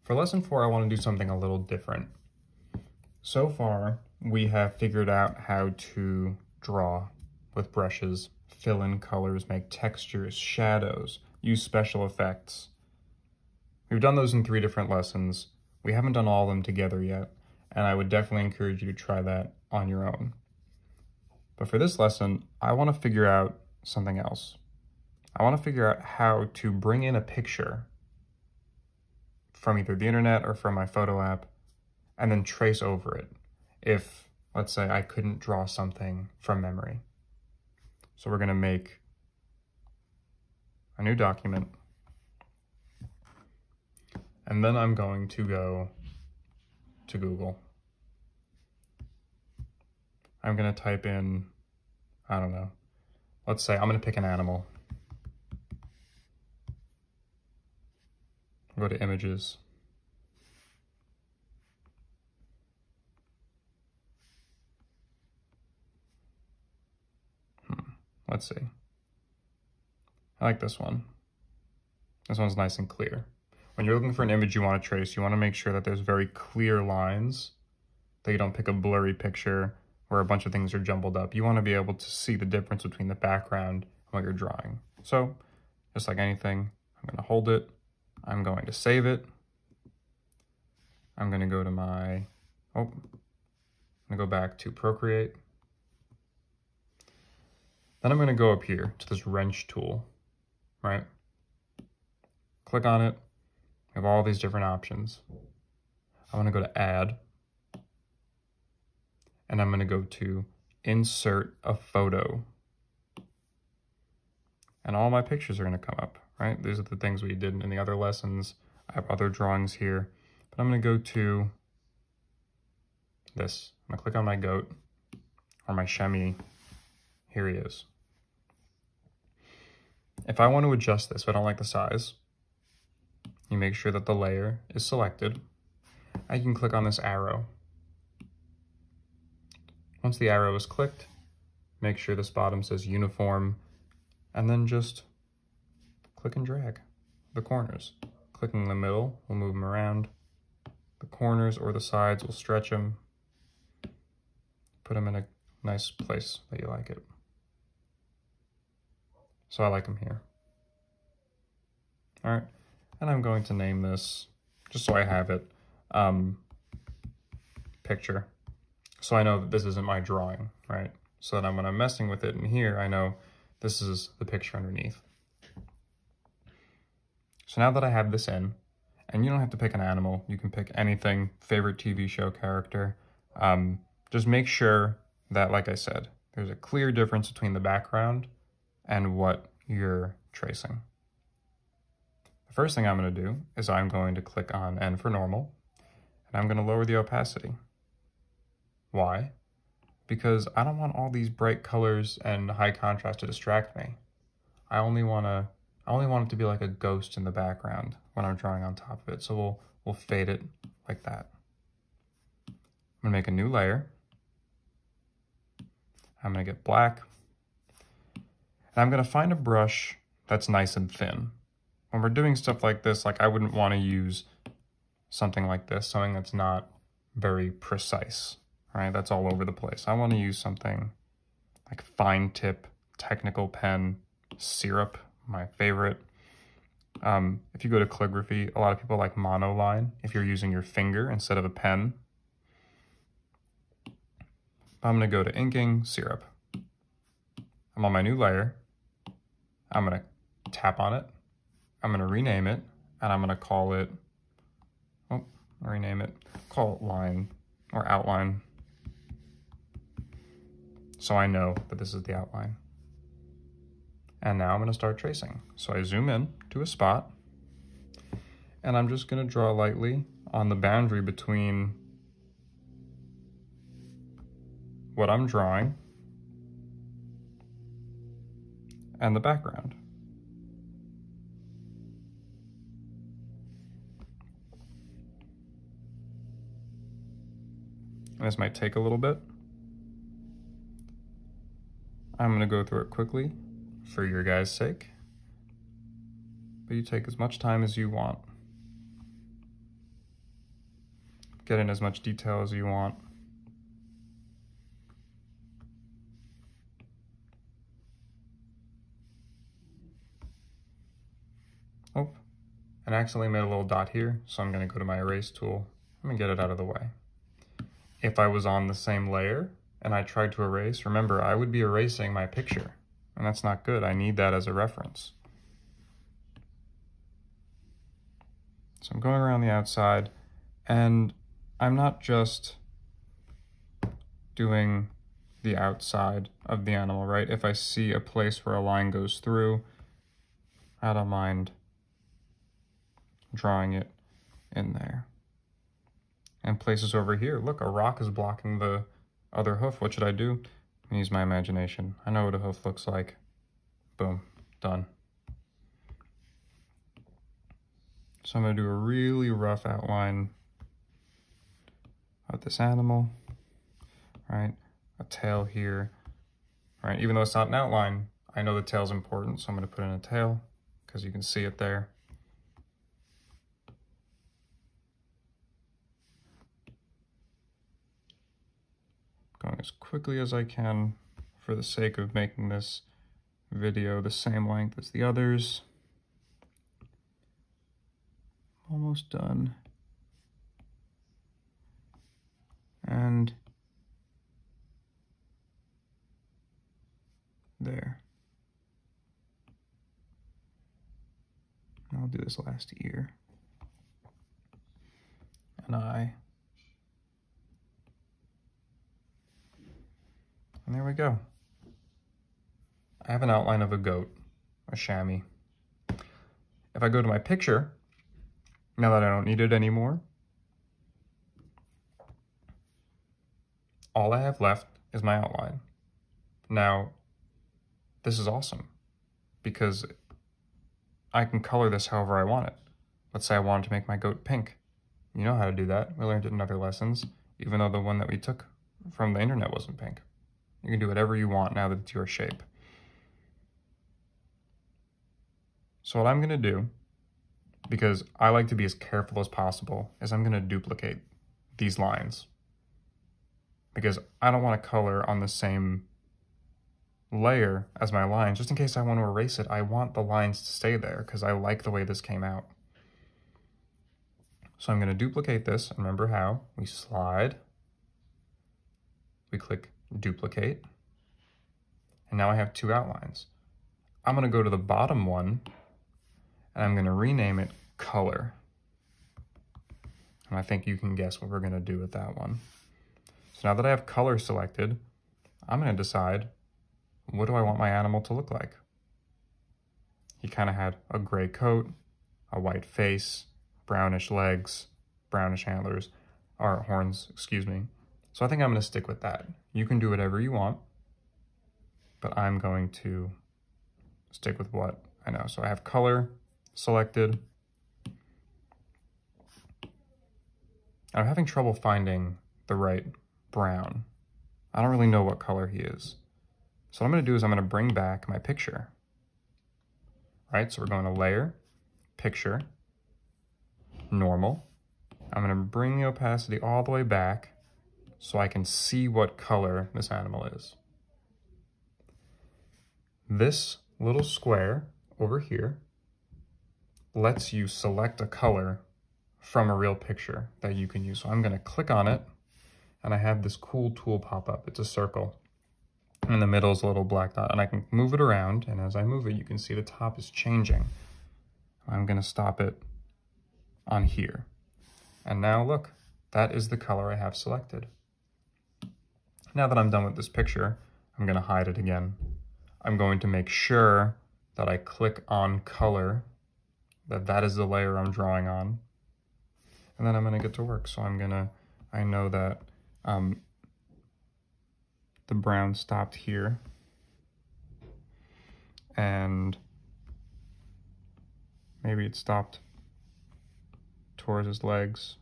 For lesson 4, I want to do something a little different. So far, we have figured out how to draw with brushes, fill in colors, make textures, shadows, use special effects. We've done those in 3 different lessons. We haven't done all of them together yet, and I would definitely encourage you to try that on your own. But for this lesson, I want to figure out something else. I want to figure out how to bring in a picture from either the internet or from my photo app, and then trace over it if, let's say, I couldn't draw something from memory. So we're going to make a new document, and then I'm going to go to Google. I'm going to type in, I don't know, let's say I'm going to pick an animal. Go to images. Let's see. I like this one. This one's nice and clear. When you're looking for an image you want to trace, you want to make sure that there's very clear lines, that you don't pick a blurry picture where a bunch of things are jumbled up. You want to be able to see the difference between the background and what you're drawing. So, just like anything, I'm going to hold it. I'm going to save it. I'm going to go to I'm going to go back to Procreate. Then I'm going to go up here to this wrench tool, right? Click on it. We have all these different options. I want to go to Add. And I'm going to go to Insert a Photo. And all my pictures are going to come up, right? These are the things we did in the other lessons. I have other drawings here. But I'm going to go to this. I'm going to click on my goat or my chamois. Here he is. If I want to adjust this, if I don't like the size, you make sure that the layer is selected. I can click on this arrow. Once the arrow is clicked, make sure this bottom says uniform, and then just click and drag the corners. Clicking in the middle will move them around. The corners or the sides will stretch them. Put them in a nice place that you like it. So I like them here. All right, and I'm going to name this, just so I have it, picture. So I know that this isn't my drawing, right? So that when I'm messing with it in here, I know this is the picture underneath. So now that I have this in, and you don't have to pick an animal, you can pick anything, favorite TV show character. Just make sure that, like I said, there's a clear difference between the background and what you're tracing. The first thing I'm going to do is I'm going to click on N for normal, and I'm going to lower the opacity. Why? Because I don't want all these bright colors and high contrast to distract me. I only want it to be like a ghost in the background when I'm drawing on top of it. So we'll fade it like that. I'm going to make a new layer. I'm going to get black. And I'm going to find a brush that's nice and thin. When we're doing stuff like this, like I wouldn't want to use something like this, something that's not very precise, right? That's all over the place. I want to use something like fine tip, technical pen, syrup, my favorite. If you go to calligraphy, a lot of people like monoline if you're using your finger instead of a pen. I'm going to go to inking, syrup. I'm on my new layer. I'm going to tap on it. I'm going to rename it, and I'm going to call it, call it line or outline. So I know that this is the outline. And now I'm going to start tracing. So I zoom in to a spot, and I'm just going to draw lightly on the boundary between what I'm drawing and the background. And this might take a little bit. I'm going to go through it quickly for your guys' sake, but you take as much time as you want. get in as much detail as you want. Oh, and I accidentally made a little dot here, so I'm gonna go to my erase tool. I'm gonna get it out of the way. If I was on the same layer and I tried to erase, remember, I would be erasing my picture, and that's not good. I need that as a reference. So I'm going around the outside, and I'm not just doing the outside of the animal, right? If I see a place where a line goes through, I don't mind drawing it in there. And places over here, look, a rock is blocking the other hoof. What should I do? Use my imagination. I know what a hoof looks like. Boom, done. So I'm gonna do a really rough outline of this animal, right? A tail here, right? Even though it's not an outline, I know the tail's important, so I'm gonna put in a tail because you can see it there. Going as quickly as I can for the sake of making this video the same length as the others. Almost done. And there. I'll do this last ear. An eye. And there we go. I have an outline of a goat, a chamois. If I go to my picture, now that I don't need it anymore, all I have left is my outline. Now, this is awesome because I can color this however I want it. Let's say I wanted to make my goat pink. You know how to do that. We learned it in other lessons, even though the one that we took from the internet wasn't pink. You can do whatever you want now that it's your shape. So what I'm gonna do, because I like to be as careful as possible, is I'm gonna duplicate these lines. Because I don't wanna color on the same layer as my lines. Just in case I want to erase it, I want the lines to stay there because I like the way this came out. So I'm gonna duplicate this. Remember how? We slide, we click duplicate, and now I have two outlines. I'm gonna go to the bottom one, and I'm gonna rename it color. And I think you can guess what we're gonna do with that one. So now that I have color selected, I'm gonna decide, what do I want my animal to look like? He kind of had a gray coat, a white face, brownish legs, brownish antlers, or horns, excuse me. So I think I'm gonna stick with that. You can do whatever you want, but I'm going to stick with what I know. So I have color selected. I'm having trouble finding the right brown. I don't really know what color he is. So what I'm gonna do is I'm gonna bring back my picture. All right, so we're going to layer, picture, normal. I'm gonna bring the opacity all the way back so I can see what color this animal is. This little square over here lets you select a color from a real picture that you can use. So I'm gonna click on it, and I have this cool tool pop up. It's a circle. In the middle is a little black dot, and I can move it around, and as I move it, you can see the top is changing. I'm gonna stop it on here. And now look, that is the color I have selected. Now that I'm done with this picture, I'm gonna hide it again. I'm going to make sure that I click on color, that is the layer I'm drawing on, and then I'm gonna get to work. So I know that the brown stopped here, and maybe it stopped towards his legs.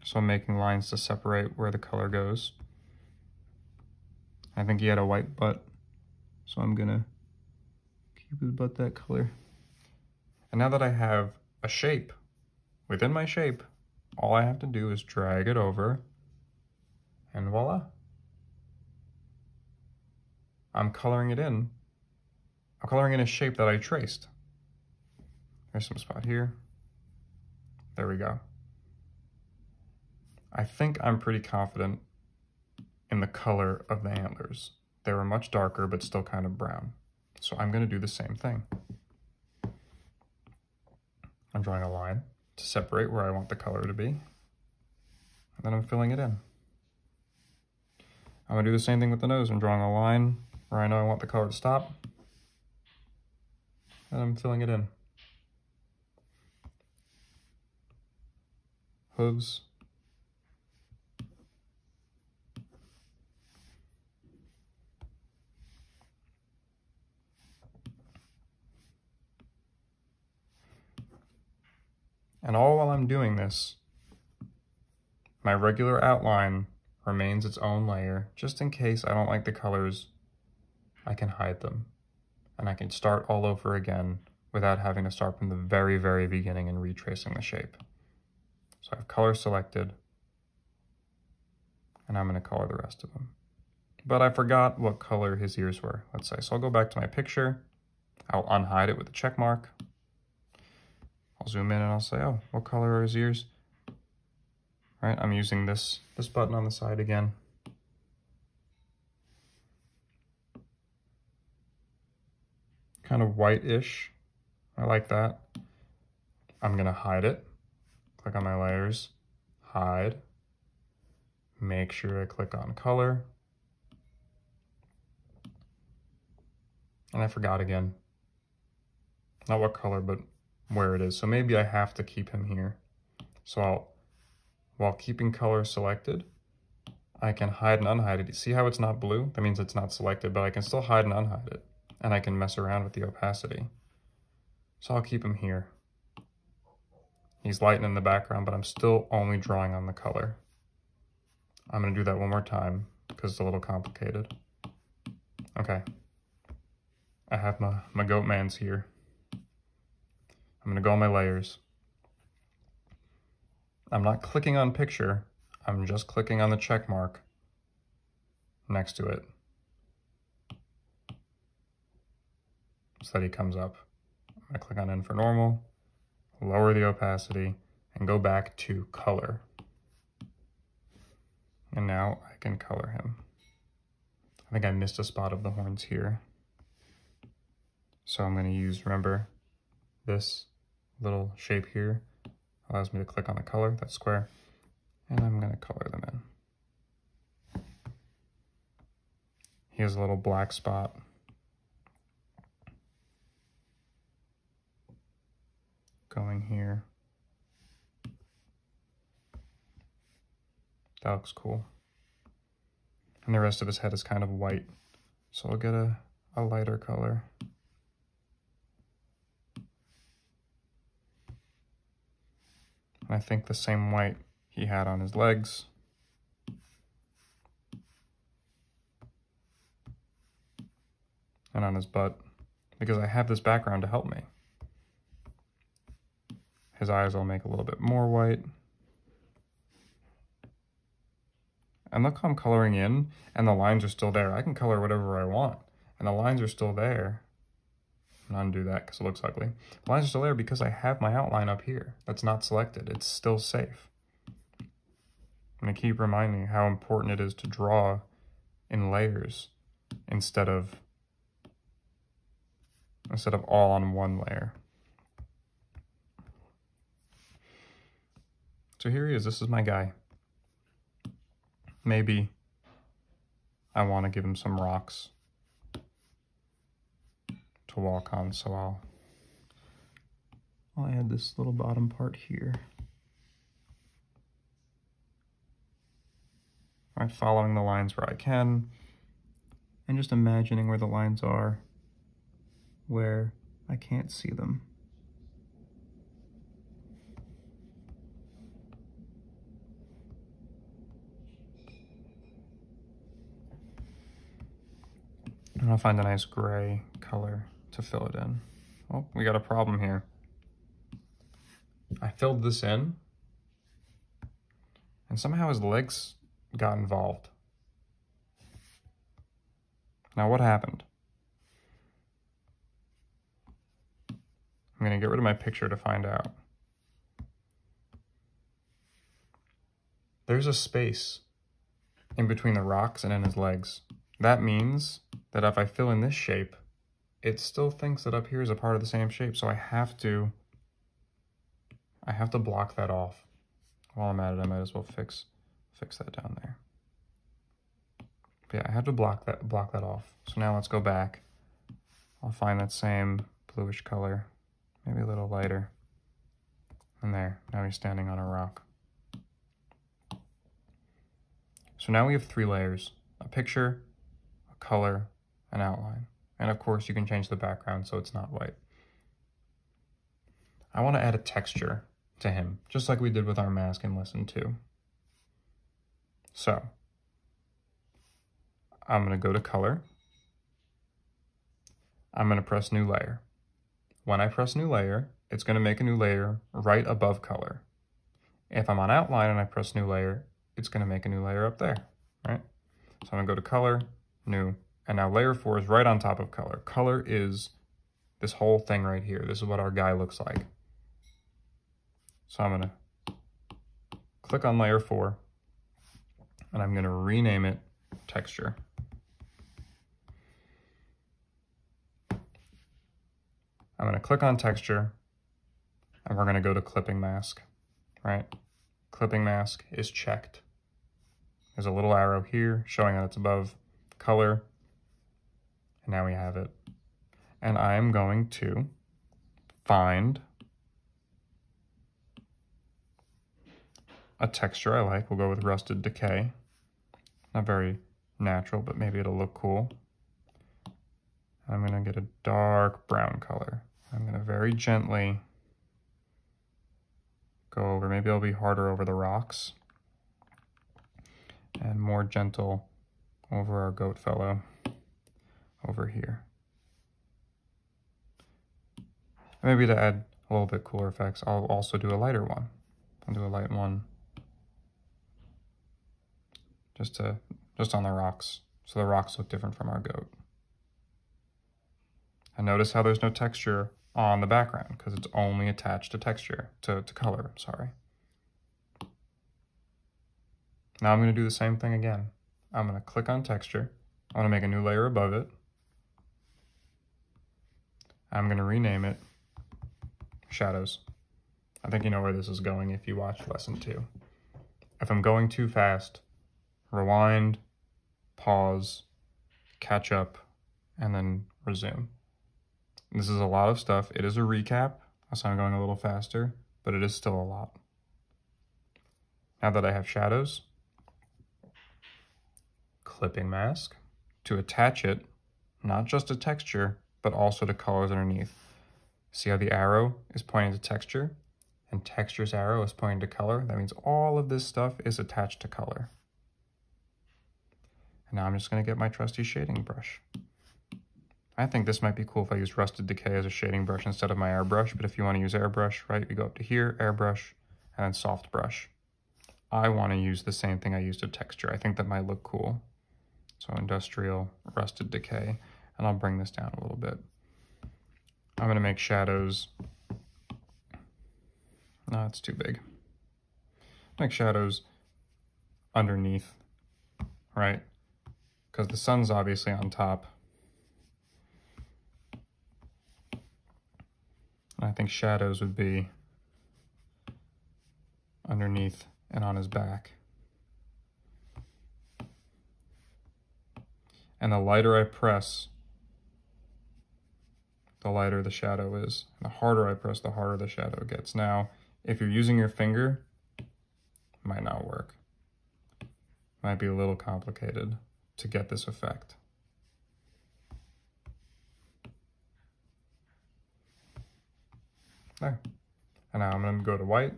So I'm making lines to separate where the color goes. I think he had a white butt, so I'm gonna keep his butt that color. And now that I have a shape. Within my shape, all I have to do is drag it over, and voila. I'm coloring it in. I'm coloring in a shape that I traced. There's some spot here. There we go. I think I'm pretty confident in the color of the antlers. They were much darker, but still kind of brown. So I'm gonna do the same thing. I'm drawing a line to separate where I want the color to be. And then I'm filling it in. I'm gonna do the same thing with the nose. I'm drawing a line where I know I want the color to stop. And I'm filling it in. Hooves. And all while I'm doing this, my regular outline remains its own layer. Just in case I don't like the colors, I can hide them. And I can start all over again without having to start from the very, very beginning and retracing the shape. So I have color selected, and I'm gonna color the rest of them. But I forgot what color his ears were, let's say. So I'll go back to my picture, I'll unhide it with a check mark. I'll zoom in and I'll say, oh, what color are his ears? All right, I'm using this button on the side again. Kind of white-ish, I like that. I'm gonna hide it. Click on my layers, hide. Make sure I click on color. And I forgot again. Not what color, but where it is. So maybe I have to keep him here. So while keeping color selected, I can hide and unhide it. See how it's not blue? That means it's not selected, but I can still hide and unhide it. And I can mess around with the opacity. So I'll keep him here. He's light in the background, but I'm still only drawing on the color. I'm gonna do that one more time because it's a little complicated. Okay. I have my goat mans here. I'm gonna go on my layers. I'm not clicking on picture, I'm just clicking on the check mark next to it so that he comes up. I'm gonna click on in for normal, lower the opacity, and go back to color. And now I can color him. I think I missed a spot of the horns here. So I'm gonna use, remember, this little shape here allows me to click on the color, that square, and I'm gonna color them in. He has a little black spot. Going here. That looks cool. And the rest of his head is kind of white, so I'll get a lighter color. And I think the same white he had on his legs. And on his butt, because I have this background to help me. His eyes I'll make a little bit more white. And look how I'm coloring in, and the lines are still there. I can color whatever I want, and the lines are still there. And undo that because it looks ugly. The lines are still there because I have my outline up here. That's not selected. It's still safe. I'm gonna keep reminding you how important it is to draw in layers instead of all on one layer. So here he is. This is my guy. Maybe I want to give him some rocks to walk on, so I'll add this little bottom part here. All right, following the lines where I can, and just imagining where the lines are where I can't see them. And I'll find a nice gray color to fill it in. Oh, we got a problem here. I filled this in, and somehow his legs got involved. Now what happened? I'm gonna get rid of my picture to find out. There's a space in between the rocks and in his legs. That means that if I fill in this shape, it still thinks that up here is a part of the same shape, so I have to block that off. While I'm at it, I might as well fix that down there. But yeah, I have to block that off. So now let's go back. I'll find that same bluish color, maybe a little lighter. And there, now he's standing on a rock. So now we have 3 layers: a picture, a color, an outline. And of course you can change the background so it's not white. I want to add a texture to him, just like we did with our mask in lesson 2. So I'm going to go to color. I'm going to press new layer. When I press new layer, it's going to make a new layer right above color. If I'm on outline and I press new layer, it's going to make a new layer up there, right? So I'm going to go to color, new, and now layer 4 is right on top of color. Color is this whole thing right here. This is what our guy looks like. So I'm going to click on layer 4, and I'm going to rename it texture. I'm going to click on texture, and we're going to go to clipping mask, right? Clipping mask is checked. There's a little arrow here showing that it's above color, and now we have it. And I am going to find a texture I like. We'll go with Rusted Decay. Not very natural, but maybe it'll look cool. I'm going to get a dark brown color. I'm going to very gently go over. Maybe I'll be harder over the rocks and more gentle over our goat fellow over here. Maybe to add a little bit cooler effects, I'll also do a lighter one. I'll do a light one just on the rocks, so the rocks look different from our goat. And notice how there's no texture on the background because it's only attached to texture, to color, sorry. Now I'm going to do the same thing again. I'm going to click on texture. I want to make a new layer above it. I'm going to rename it shadows. I think you know where this is going if you watched lesson 2. If I'm going too fast, rewind, pause, catch up, and then resume. This is a lot of stuff. It is a recap, so I'm going a little faster, but it is still a lot. Now that I have shadows, clipping mask to attach it, not just to texture, but also to colors underneath. See how the arrow is pointing to texture and texture's arrow is pointing to color? That means all of this stuff is attached to color. And now I'm just going to get my trusty shading brush. I think this might be cool if I use Rusted Decay as a shading brush instead of my airbrush, but if you want to use airbrush, right, you go up to here, airbrush, and then soft brush. I want to use the same thing I used to texture. I think that might look cool. So industrial, Rusted Decay, and I'll bring this down a little bit. I'm going to make shadows. No, it's too big. Make shadows underneath, right? Because the sun's obviously on top. And I think shadows would be underneath and on his back. And the lighter I press, the lighter the shadow is. And the harder I press, the harder the shadow gets. Now, if you're using your finger, it might not work. Might be a little complicated to get this effect. There. And now I'm going to go to white,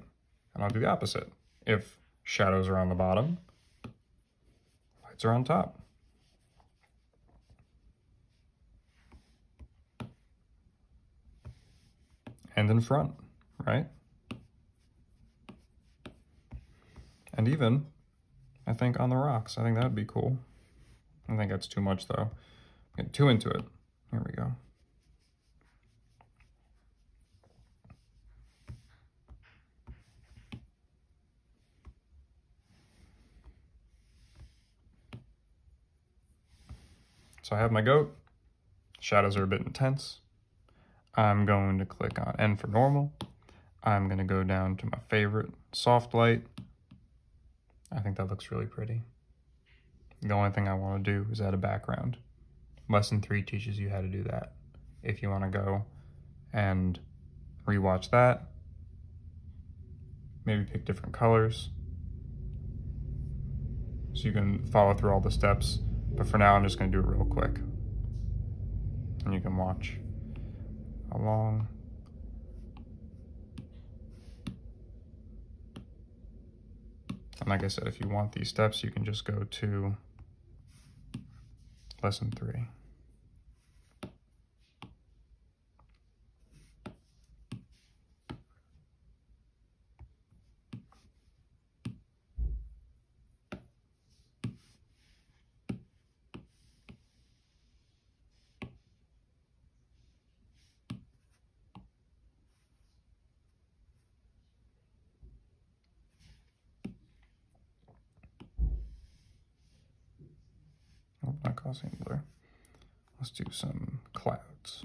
and I'll do the opposite. If shadows are on the bottom, lights are on top. And in front, right? And even, I think, on the rocks. I think that would be cool. I think that's too much, though. Get too into it. Here we go. So I have my goat. Shadows are a bit intense. I'm going to click on N for normal. I'm going to go down to my favorite, soft light. I think that looks really pretty. The only thing I want to do is add a background. Lesson 3 teaches you how to do that. If you want to go and rewatch that, maybe pick different colors so you can follow through all the steps. But for now, I'm just going to do it real quick. And you can watch along. And like I said, if you want these steps, you can just go to lesson 3. Oh, not causing blur. Let's do some clouds.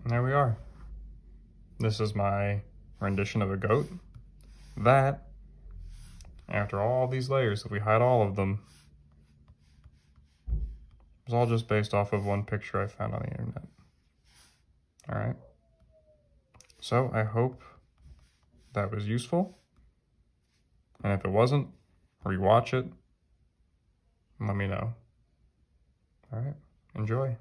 And there we are. This is my rendition of a goat. That, after all these layers, if we hide all of them, was all just based off of one picture I found on the internet. All right. So I hope that was useful. And if it wasn't, rewatch it and let me know. All right. Enjoy.